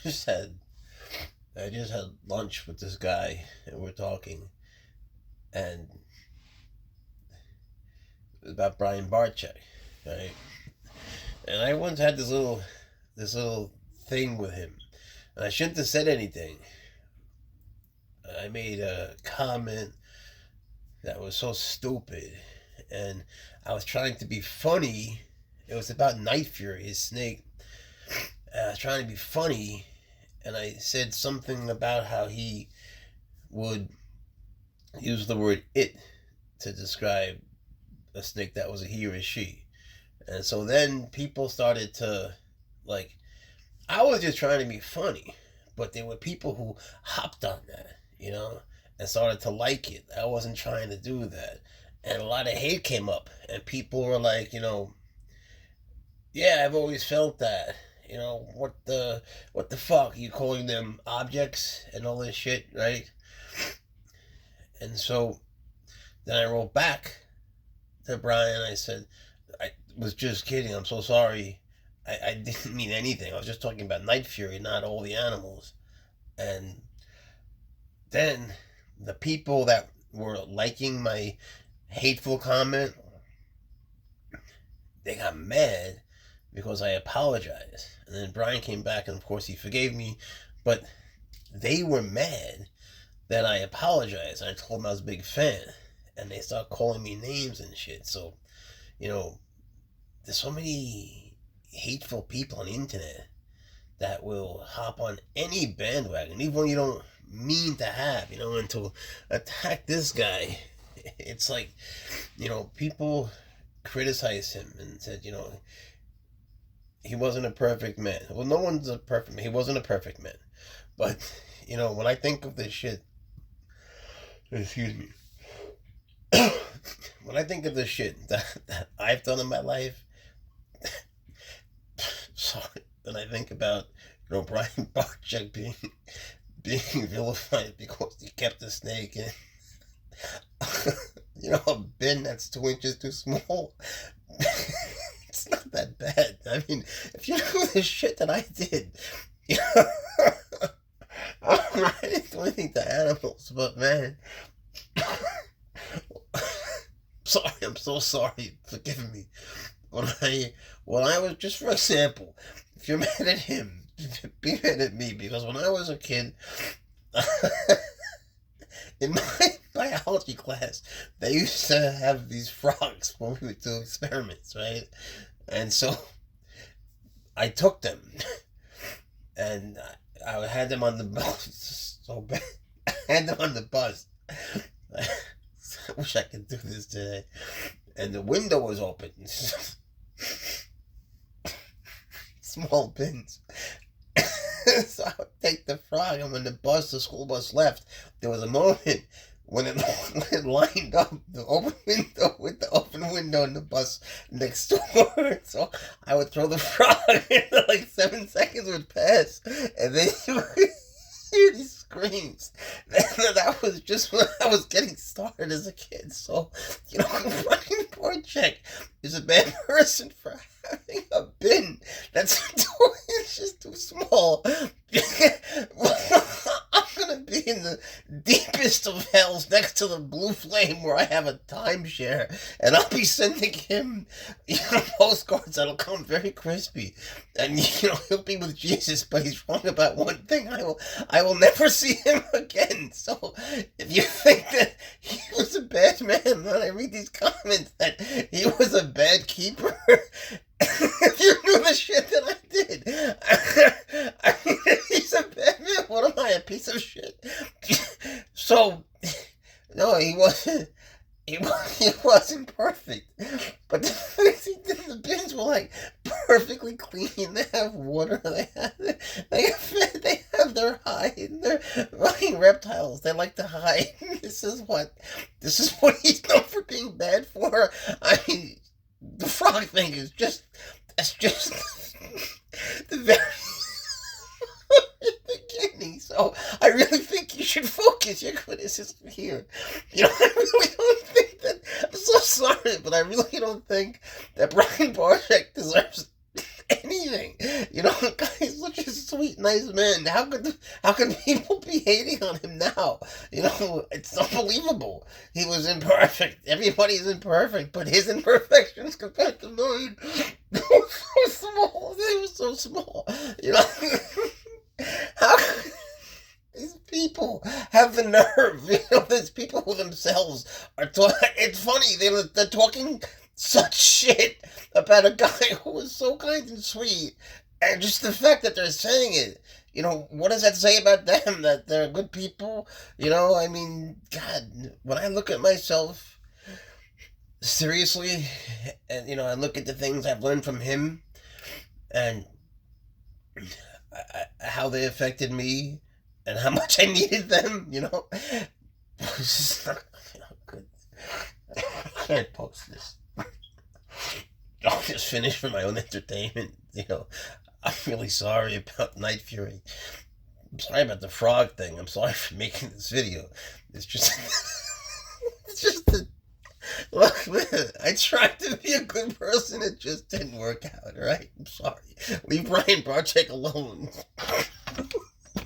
just had I just had lunch with this guy, and we're talking, and it was about Brian Barczyk, right? And I once had this little thing with him, and I shouldn't have said anything. I made a comment that was so stupid, and I was trying to be funny. It was about Night Fury, his snake. And I was trying to be funny, and I said something about how he would use the word "it" to describe a snake that was a he or a she. And so then people started to, like, I was just trying to be funny, but there were people who hopped on that, and started to like it. I wasn't trying to do that. And a lot of hate came up, and people were like, yeah, I've always felt that. What the fuck? You calling them objects and all this shit, right? And so then I wrote back to Brian. I said, I was just kidding. I'm so sorry. I didn't mean anything. I was just talking about Night Fury, not all the animals. And then the people that were liking my hateful comment, they got mad because I apologized. And then Brian came back, and of course he forgave me, but they were mad that I apologized. I told them I was a big fan, and they started calling me names and shit. So, there's so many hateful people on the internet that will hop on any bandwagon, even when you don't mean to have, and to attack this guy. It's like, people criticize him and said, he wasn't a perfect man. Well, no one's a perfect man. He wasn't a perfect man. But, when I think of this shit, excuse me, when I think of the shit that I've done in my life, sorry, and I think about, Brian Barczyk being vilified because he kept a snake in, a bin that's 2 inches too small. It's not that bad. I mean, if you know the shit that I did, I didn't do anything to animals, but man, sorry, I'm so sorry. Forgive me. When I was, just for example, if you're mad at him, be mad at me, because when I was a kid, in my biology class, they used to have these frogs when we would do experiments, right? And so I took them, and I had them on the bus. So bad. I had them on the bus. I wish I could do this today. And the window was open. Small bins. So I would take the frog, and when the school bus left, there was a moment when it lined up the open window with the open window in the bus next door. So I would throw the frog, and like 7 seconds would pass, and then you would hear these screams. That was just when I was getting started as a kid. So, Brian Barczyk is a bad person for having a bin that's 2 inches too small. I'm gonna be in the deepest of hells next to the blue flame where I have a timeshare, and I'll be sending him, postcards that'll come very crispy, and he'll be with Jesus, but he's wrong about one thing: I will never see him again. So if you think that he was a bad man, when I read these comments that he was a bad keeper, if you knew the shit that I did, I mean, he's a bad man. What am I, a piece of shit? So, no, he wasn't. He wasn't perfect, but the things he did in the bins were like perfectly clean. They have water. They have their hide. They're fucking reptiles. They like to hide. This is what he's known for being bad for. I mean, the frog thing is that's just the very beginning. So I really think you should focus your criticism here. I really don't think that. I'm so sorry, but I really don't think that Brian Barczyk deserves anything. Guys, let's just sweet, nice man. How could people be hating on him now? You know, it's unbelievable. He was imperfect. Everybody's imperfect, but his imperfections compared to mine, they were so small. They were so small. You know, how could these people have the nerve? You know, these people who themselves are talking. It's funny. They're talking such shit about a guy who was so kind and sweet, and just the fact that they're saying it. You know, what does that say about them? That they're good people? You know, I mean, God, when I look at myself seriously, and you know, I look at the things I've learned from him, and how they affected me, and how much I needed them. You know, it's just not, you know, good. I can't post this. I'll just finish for my own entertainment. You know, I'm really sorry about Night Fury. I'm sorry about the frog thing. I'm sorry for making this video. It's just, it's just that, look, man, I tried to be a good person. It just didn't work out, all right? I'm sorry. Leave Ryan Barczyk alone.